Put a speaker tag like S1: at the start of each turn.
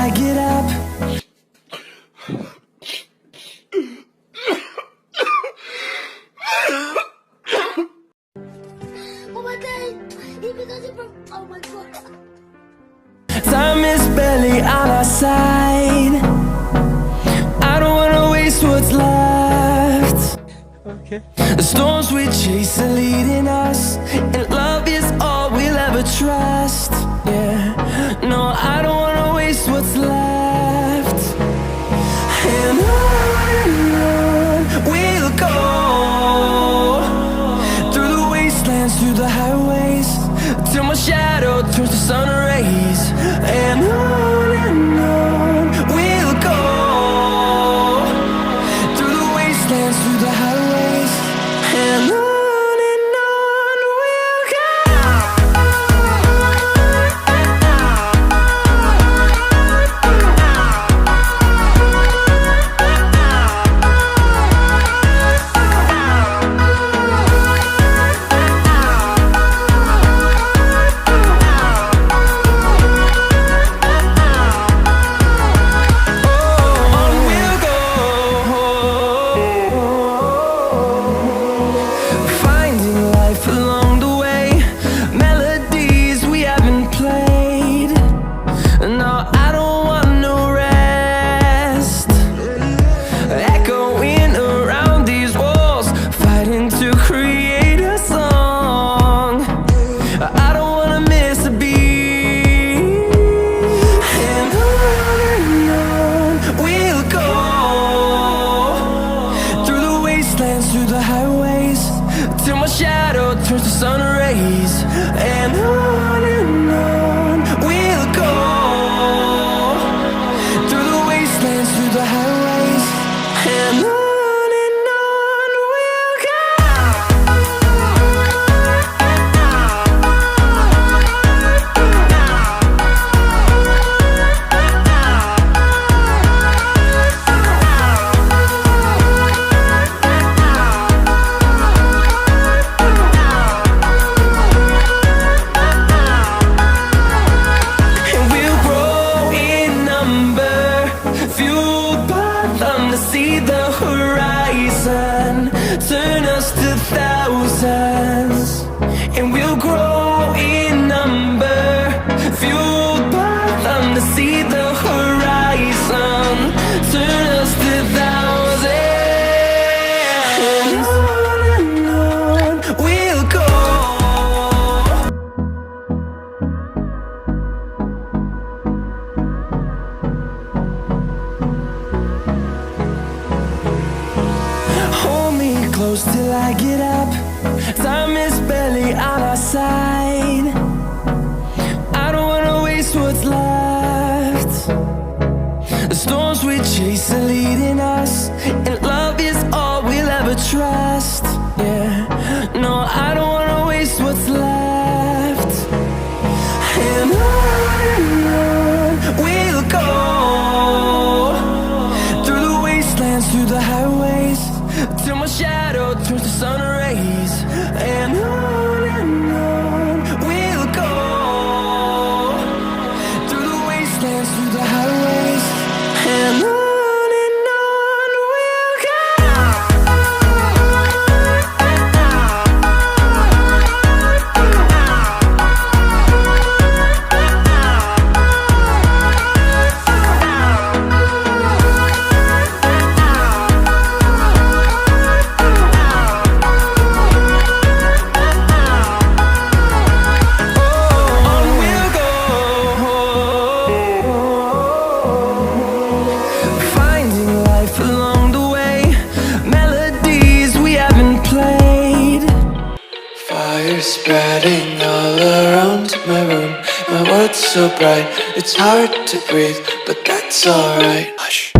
S1: I get up.
S2: Oh my God.
S1: Time is barely on our side. I don't wanna waste what's left.
S3: Okay.
S1: The storms we chase are leading us, and love is all we'll ever trust. Yeah, no, I don't wanna waste what's left. And on we'll go, through the wastelands, through the highways, till my shadow turns to sun rays. And on we'll go, through the wastelands, through the highways, and on we'll go. Through the highways, till my shadow turns to sun rays. And on we'll go, through the wastelands, through the highways, and on we'll go. See the horizon, turn us to thousands, and we'll grow in number, fueled by them. To see the horizon, turn us to thousands, and on we'll go. Close till I get up. Time is barely on our side. I don't wanna waste what's left. The storms we chase are leading us, and love is all we'll ever trust. Yeah, no, I don't wanna waste what's left. And on we'll go, through the wastelands, through the highways, till my shadow turns to sun rays. And on we'll go, through the wastelands, through the highways, and on we'll go.
S4: Spreading all around my room. My world's so bright, it's hard to breathe, but that's alright. Hush.